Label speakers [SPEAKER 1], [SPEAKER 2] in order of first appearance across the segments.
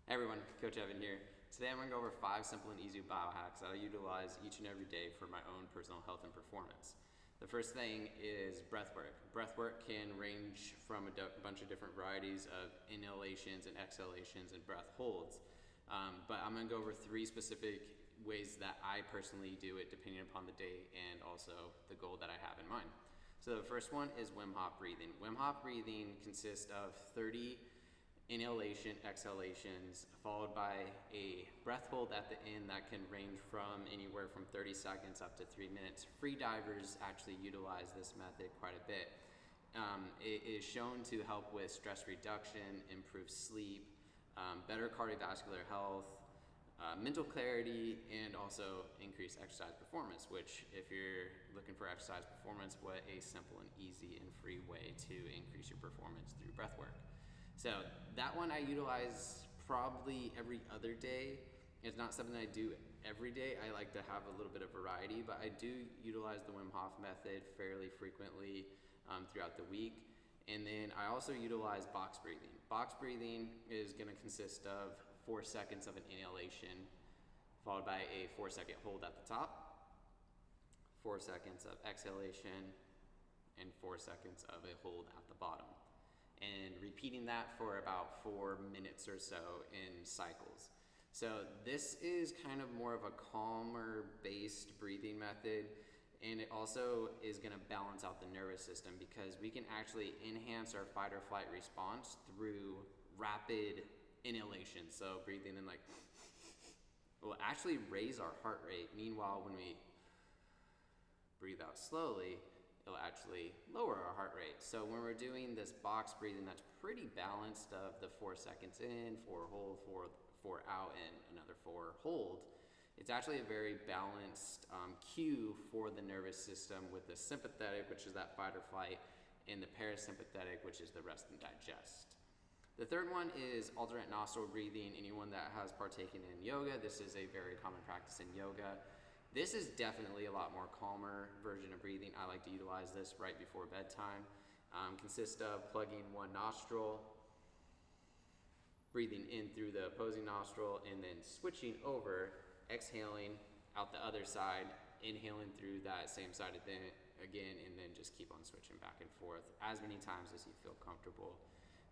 [SPEAKER 1] Hey everyone, Coach Evan here. Today I'm going to go over 5 simple and easy biohacks that I utilize each and every day for my own personal health and performance. The first thing is breathwork. Breathwork can range from a bunch of different varieties of inhalations and exhalations and breath holds. But I'm going to go over 3 specific ways that I personally do it depending upon the day and also the goal that I have in mind. So the first one is Wim Hof breathing. Wim Hof breathing consists of 30 inhalation, exhalations, followed by a breath hold at the end that can range from anywhere from 30 seconds up to 3 minutes. Free divers actually utilize this method quite a bit. It is shown to help with stress reduction, improve sleep, better cardiovascular health, mental clarity, and also increase exercise performance, which if you're looking for exercise performance, what a simple and easy and free way to increase your performance through breath work. So that one I utilize probably every other day. It's not something I do every day. I like to have a little bit of variety, but I do utilize the Wim Hof method fairly frequently throughout the week. And then I also utilize box breathing. Box breathing is going to consist of 4 seconds of an inhalation, followed by a 4-second hold at the top, 4 seconds of exhalation, and 4 seconds of a hold at the bottom. And repeating that for about 4 minutes or so in cycles. So this is kind of more of a calmer based breathing method, and it also is going to balance out the nervous system because we can actually enhance our fight or flight response through rapid inhalation. So breathing in like will actually raise our heart rate. Meanwhile, when we breathe out slowly, it'll actually lower our heart rate. So when we're doing this box breathing that's pretty balanced of the 4 seconds in, 4 hold, 4 out, and another 4 hold, it's actually a very balanced cue for the nervous system with the sympathetic, which is that fight or flight, and the parasympathetic, which is the rest and digest. The third one is alternate nostril breathing. Anyone that has partaken in yoga, this is a very common practice in yoga. This is definitely a lot more calmer version of breathing. I like to utilize this right before bedtime. Consists of plugging one nostril, breathing in through the opposing nostril, and then switching over, exhaling out the other side, inhaling through that same side again, and then just keep on switching back and forth as many times as you feel comfortable.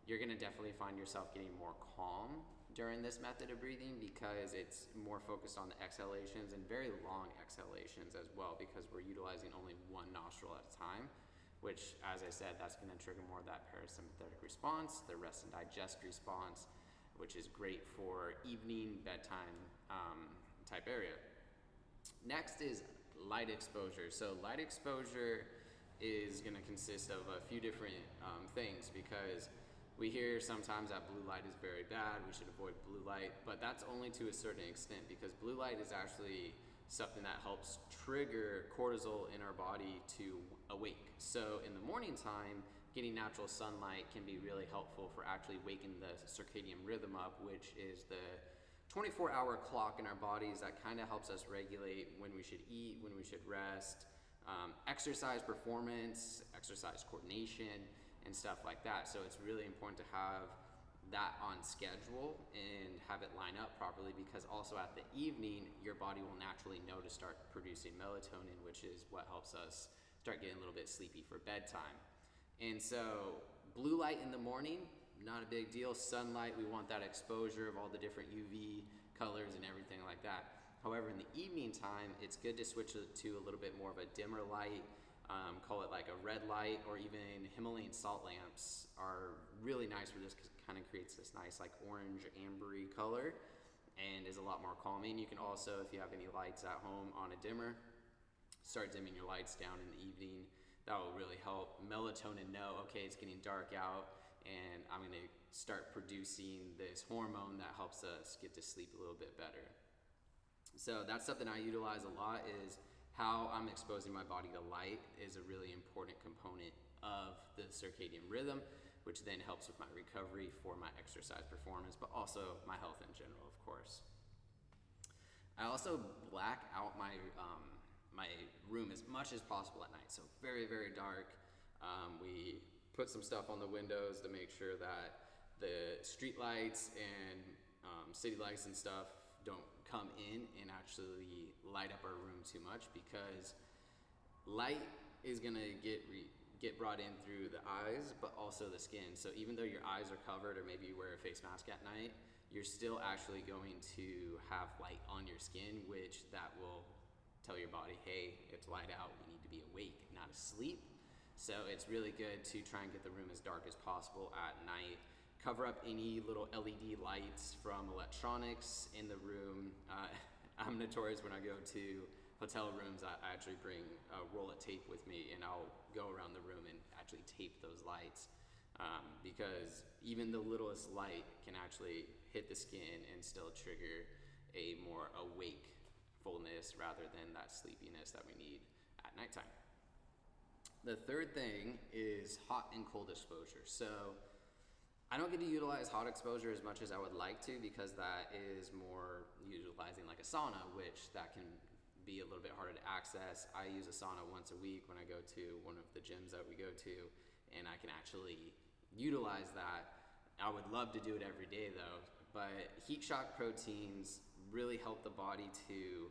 [SPEAKER 1] You're going to definitely find yourself getting more calm during this method of breathing because it's more focused on the exhalations and very long exhalations as well, because we're utilizing only one nostril at a time, which, as I said, that's going to trigger more of that parasympathetic response, the rest and digest response, which is great for evening, bedtime type area. Next is light exposure. So light exposure is going to consist of a few different things, because we hear sometimes that blue light is very bad, we should avoid blue light, but that's only to a certain extent, because blue light is actually something that helps trigger cortisol in our body to awake. So in the morning time, getting natural sunlight can be really helpful for actually waking the circadian rhythm up, which is the 24-hour clock in our bodies that kind of helps us regulate when we should eat, when we should rest, exercise performance, exercise coordination, and stuff like that. So it's really important to have that on schedule and have it line up properly, because also at the evening your body will naturally know to start producing melatonin, which is what helps us start getting a little bit sleepy for bedtime. And so blue light in the morning, not a big deal. Sunlight, we want that exposure of all the different UV colors and everything like that. However, in the evening time, it's good to switch it to a little bit more of a dimmer light. Call it like a red light, or even Himalayan salt lamps are really nice for this, because it kind of creates this nice like orange ambery color and is a lot more calming. You can also, if you have any lights at home on a dimmer, start dimming your lights down in the evening. That will really help melatonin know, okay, it's getting dark out and I'm going to start producing this hormone that helps us get to sleep a little bit better. So that's something I utilize a lot, is how I'm exposing my body to light is a really important component of the circadian rhythm, which then helps with my recovery for my exercise performance, but also my health in general, of course. I also black out my room as much as possible at night, so very, very dark. We put some stuff on the windows to make sure that the street lights and city lights and stuff don't come in and actually light up our room too much, because light is gonna get brought in through the eyes, but also the skin. So even though your eyes are covered, or maybe you wear a face mask at night, you're still actually going to have light on your skin, which that will tell your body, hey, it's light out, we need to be awake, not asleep. So it's really good to try and get the room as dark as possible at night. Cover up any little LED lights from electronics in the room. I'm notorious when I go to hotel rooms, I actually bring a roll of tape with me, and I'll go around the room and actually tape those lights, because even the littlest light can actually hit the skin and still trigger a more awakefulness rather than that sleepiness that we need at nighttime. The third thing is hot and cold exposure. So I don't get to utilize hot exposure as much as I would like to, because that is more utilizing like a sauna, which that can be a little bit harder to access. I use a sauna once a week when I go to one of the gyms that we go to, and I can actually utilize that. I would love to do it every day though, but heat shock proteins really help the body to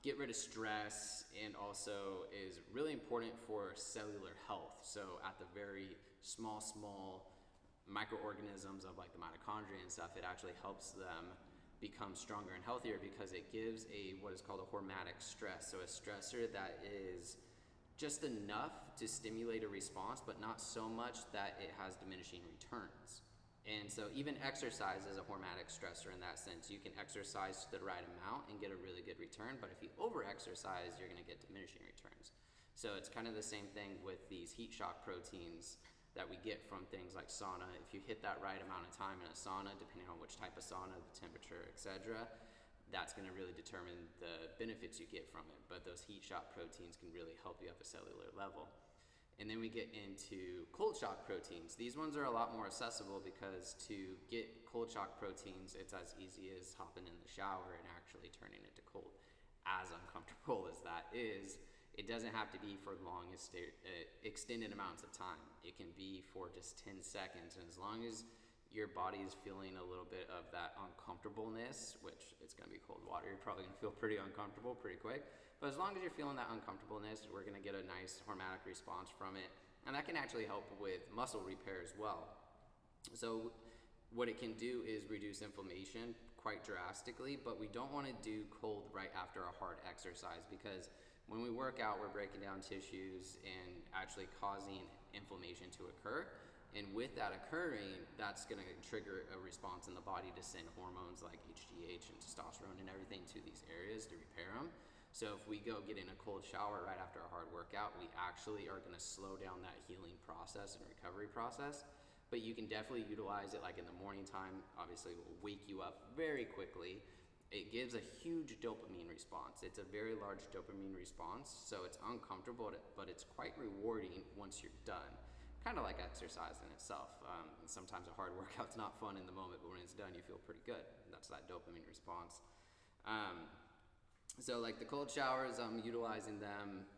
[SPEAKER 1] get rid of stress, and also is really important for cellular health. So at the very small microorganisms of like the mitochondria and stuff, it actually helps them become stronger and healthier, because it gives what is called a hormetic stress. So a stressor that is just enough to stimulate a response, but not so much that it has diminishing returns. And so even exercise is a hormetic stressor in that sense. You can exercise to the right amount and get a really good return, but if you over-exercise, you're gonna get diminishing returns. So it's kind of the same thing with these heat shock proteins that we get from things like sauna. If you hit that right amount of time in a sauna, depending on which type of sauna, the temperature, etc., that's gonna really determine the benefits you get from it. But those heat shock proteins can really help you at the cellular level. And then we get into cold shock proteins. These ones are a lot more accessible, because to get cold shock proteins, it's as easy as hopping in the shower and actually turning it to cold. As uncomfortable as that is, it doesn't have to be for long extended amounts of time. It can be for just 10 seconds. And as long as your body is feeling a little bit of that uncomfortableness, which it's gonna be cold water, you're probably gonna feel pretty uncomfortable pretty quick. But as long as you're feeling that uncomfortableness, we're gonna get a nice hormetic response from it. And that can actually help with muscle repair as well. So what it can do is reduce inflammation quite drastically, but we don't wanna do cold right after a hard exercise, because when we work out, we're breaking down tissues and actually causing inflammation to occur. And with that occurring, that's gonna trigger a response in the body to send hormones like HGH and testosterone and everything to these areas to repair them. So if we go get in a cold shower right after a hard workout, we actually are gonna slow down that healing process and recovery process. But you can definitely utilize it like in the morning time. Obviously, it will wake you up very quickly. It gives a huge dopamine response. It's a very large dopamine response, so it's uncomfortable, but it's quite rewarding once you're done. Kind of like exercise in itself. Sometimes a hard workout's not fun in the moment, but when it's done, you feel pretty good. That's that dopamine response. So like the cold showers, I'm utilizing them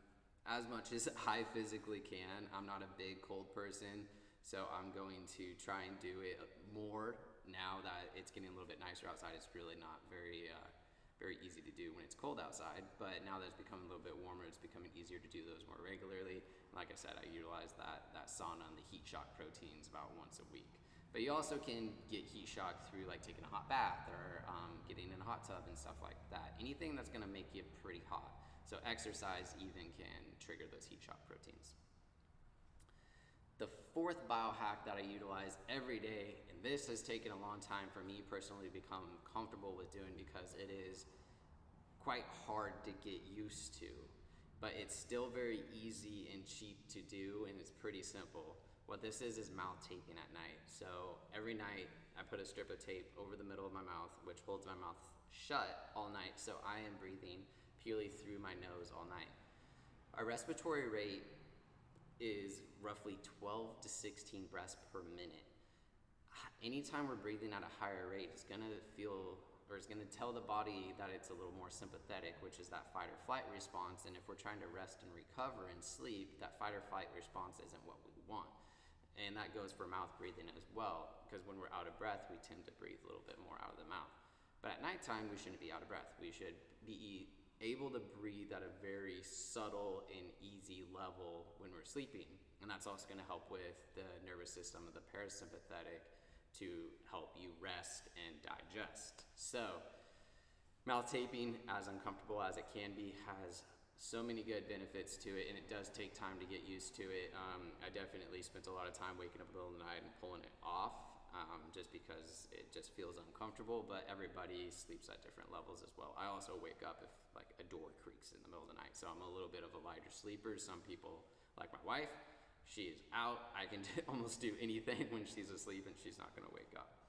[SPEAKER 1] as much as I physically can. I'm not a big cold person, so I'm going to try and do it more now that it's getting a little bit nicer outside. It's really not very easy to do when it's cold outside, but now that it's becoming a little bit warmer, it's becoming easier to do those more regularly. Like I said, I utilize that sauna and the heat shock proteins about once a week. But you also can get heat shock through like taking a hot bath or getting in a hot tub and stuff like that. Anything that's gonna make you pretty hot. So exercise even can trigger those heat shock proteins. The fourth biohack that I utilize every day, and this has taken a long time for me personally to become comfortable with doing, because it is quite hard to get used to, but it's still very easy and cheap to do, and it's pretty simple. What this is mouth taping at night. So every night I put a strip of tape over the middle of my mouth, which holds my mouth shut all night, so I am breathing purely through my nose all night. Our respiratory rate is roughly 12 to 16 breaths per minute. Anytime we're breathing at a higher rate, it's gonna tell the body that it's a little more sympathetic, which is that fight or flight response. And if we're trying to rest and recover and sleep, that fight or flight response isn't what we want. And that goes for mouth breathing as well, because when we're out of breath, we tend to breathe a little bit more out of the But at nighttime, we shouldn't be out of breath. We should be able to breathe at a very subtle and easy level when we're sleeping. And that's also going to help with the nervous system of the parasympathetic to help you rest and digest. So, mouth taping, as uncomfortable as it can be, has so many good benefits to it, and it does take time to get used to it. I definitely spent a lot of time waking up in the middle of the night and pulling it off, just because it just feels uncomfortable, but everybody sleeps at different levels as well. I also wake up if like a door creaks in the middle of the night, so I'm a little bit of a lighter sleeper. Some people, like my wife, she is out. I can almost do anything when she's asleep and she's not gonna wake up.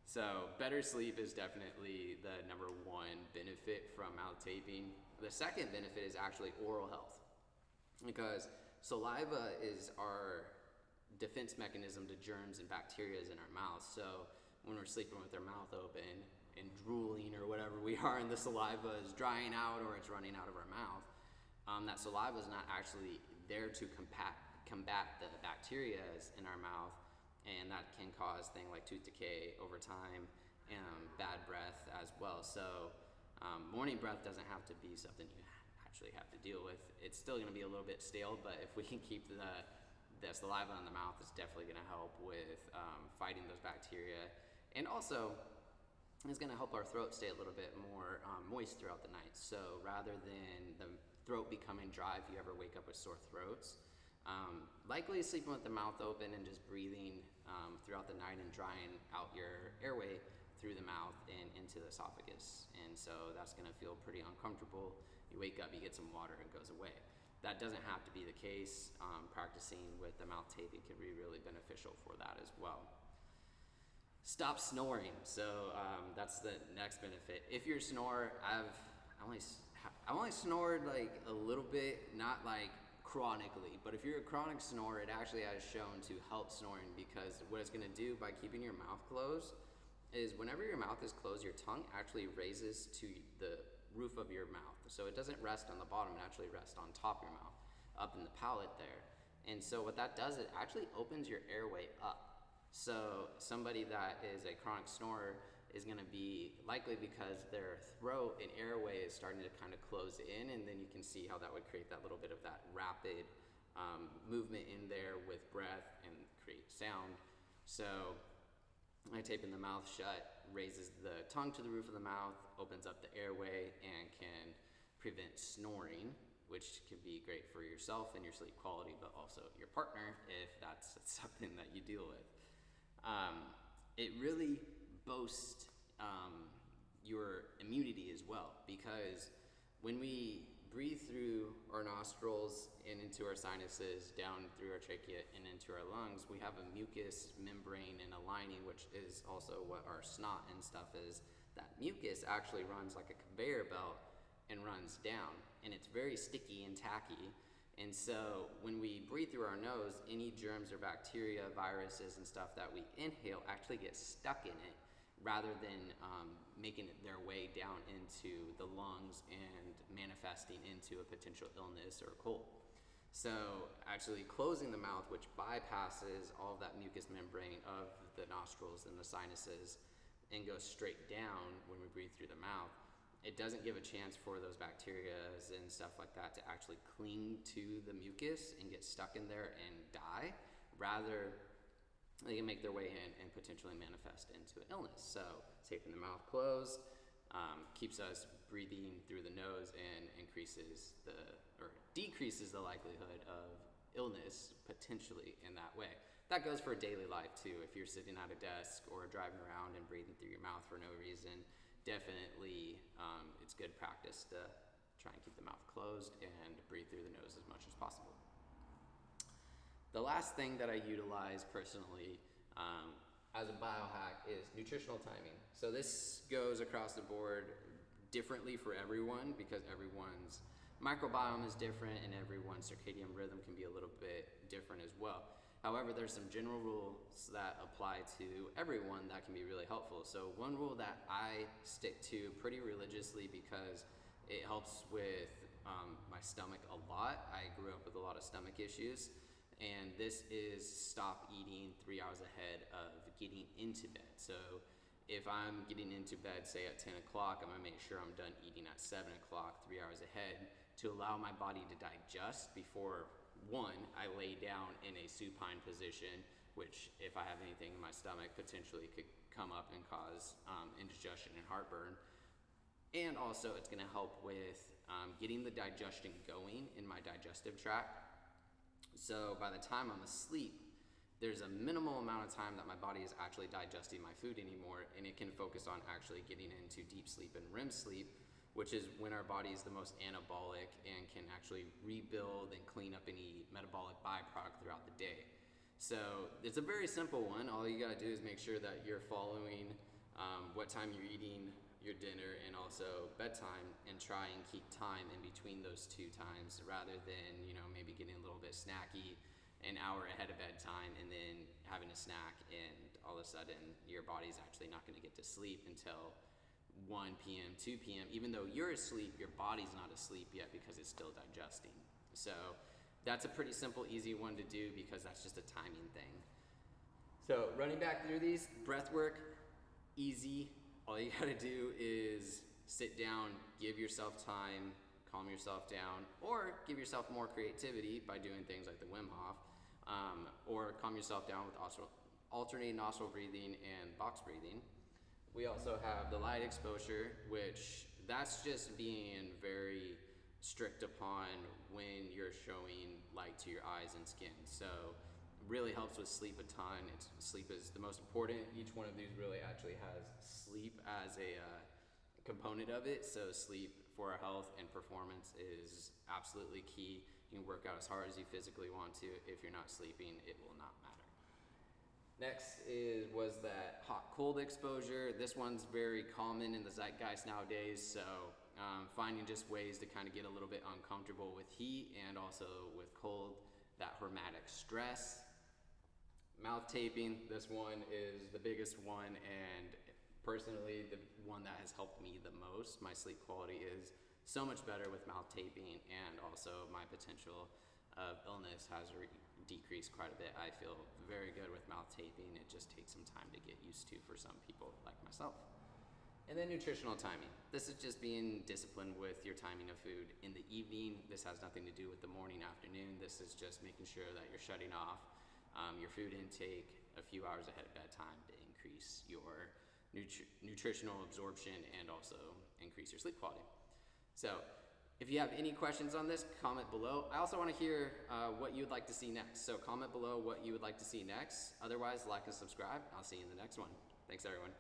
[SPEAKER 1] So better sleep is definitely the number one benefit from mouth taping. The second benefit is actually oral health, because saliva is our defense mechanism to germs and bacteria in our mouth. So when we're sleeping with our mouth open and drooling or whatever we are, and the saliva is drying out or it's running out of our mouth, that saliva is not actually there to combat the bacteria in our mouth, and that can cause things like tooth decay over time and bad breath as well. So morning breath doesn't have to be something you actually have to deal with. It's still going to be a little bit stale, but if we can keep the saliva in the mouth, it's definitely going to help with fighting those bacteria, and also it's going to help our throat stay a little bit more moist throughout the night. So rather than the throat becoming dry, if you ever wake up with sore throats, likely sleeping with the mouth open and just breathing throughout the night and drying out your airway through the mouth and into the esophagus. And so that's going to feel pretty uncomfortable. You wake up, you get some water, and it goes away. That doesn't have to be the case. Practicing with the mouth taping can be really beneficial for that as well. Stop snoring. So that's the next benefit. If you're a snorer, I've only snored like a little bit, not like chronically, but if you're a chronic snorer, it actually has shown to help snoring, because what it's going to do by keeping your mouth closed is whenever your mouth is closed, your tongue actually raises to the roof of your mouth. So it doesn't rest on the bottom, it actually rests on top of your mouth, up in the palate there. And so what that does, it actually opens your airway up. So somebody that is a chronic snorer is going to be likely, because their throat and airway is starting to kind of close in, and then you can see how that would create that little bit of that rapid movement in there with breath and create sound. So taping the mouth shut raises the tongue to the roof of the mouth, opens up the airway, and can prevent snoring, which can be great for yourself and your sleep quality, but also your partner if that's something that you deal with. It really boasts your immunity as well, because when we breathe through our nostrils and into our sinuses, down through our trachea and into our lungs, we have a mucus membrane and a lining, which is also what our snot and stuff is. That mucus actually runs like a conveyor belt and runs down, and it's very sticky and tacky. And so when we breathe through our nose, any germs or bacteria, viruses and stuff that we inhale actually get stuck in it, rather than making it their way down into the lungs and manifesting into a potential illness or cold. So actually closing the mouth, which bypasses all of that mucous membrane of the nostrils and the sinuses and goes straight down when we breathe through the mouth, it doesn't give a chance for those bacteria and stuff like that to actually cling to the mucus and get stuck in there and die. Rather, they can make their way in and potentially manifest into an illness. So taping the mouth closed keeps us breathing through the nose and decreases the likelihood of illness potentially in that way. That goes for daily life too. If you're sitting at a desk or driving around and breathing through your mouth for no reason, definitely it's good practice to try and keep the mouth closed and breathe through the nose as much as possible. The last thing that I utilize personally as a biohack is nutritional timing. So this goes across the board differently for everyone, because everyone's microbiome is different and everyone's circadian rhythm can be a little bit different as well. However, there's some general rules that apply to everyone that can be really helpful. So one rule that I stick to pretty religiously, because it helps with my stomach a lot. I grew up with a lot of stomach issues. And this is stop eating 3 hours ahead of getting into bed. So if I'm getting into bed, say at 10 o'clock, I'm gonna make sure I'm done eating at 7 o'clock, 3 hours ahead, to allow my body to digest before, one, I lay down in a supine position, which if I have anything in my stomach, potentially could come up and cause indigestion and heartburn. And also it's gonna help with getting the digestion going in my digestive tract. So by the time I'm asleep, there's a minimal amount of time that my body is actually digesting my food anymore, and it can focus on actually getting into deep sleep and REM sleep, which is when our body is the most anabolic and can actually rebuild and clean up any metabolic byproduct throughout the day. So it's a very simple one. All you gotta do is make sure that you're following what time you're eating your dinner and also bedtime, and try and keep time in between those two times, rather than, maybe getting a little bit snacky an hour ahead of bedtime and then having a snack, and all of a sudden your body's actually not going to get to sleep until 1 p.m., 2 p.m. Even though you're asleep, your body's not asleep yet because it's still digesting. So that's a pretty simple, easy one to do, because that's just a timing thing. So running back through these, breath work, easy. All you gotta do is sit down, give yourself time, calm yourself down, or give yourself more creativity by doing things like the Wim Hof, or calm yourself down with alternating nostril breathing and box breathing. We also have the light exposure, which that's just being very strict upon when you're showing light to your eyes and skin. So really helps with sleep a ton. Sleep is the most important. Each one of these really actually has sleep as a component of it. So sleep for our health and performance is absolutely key. You can work out as hard as you physically want to. If you're not sleeping, it will not matter. Next was that hot-cold exposure. This one's very common in the zeitgeist nowadays. So finding just ways to kind of get a little bit uncomfortable with heat and also with cold, that hormetic stress. Mouth taping, this one is the biggest one, and personally the one that has helped me the most. My sleep quality is so much better with mouth taping, and also my potential of illness has decreased quite a bit. I feel very good with mouth taping. It just takes some time to get used to for some people like myself. And then nutritional timing. This is just being disciplined with your timing of food in the evening. This has nothing to do with the morning, afternoon. This is just making sure that you're shutting off your food intake a few hours ahead of bedtime to increase your nutritional absorption and also increase your sleep quality. So if you have any questions on this, comment below. I also want to hear what you would like to see next. So comment below what you would like to see next. Otherwise, like and subscribe. I'll see you in the next one. Thanks, everyone.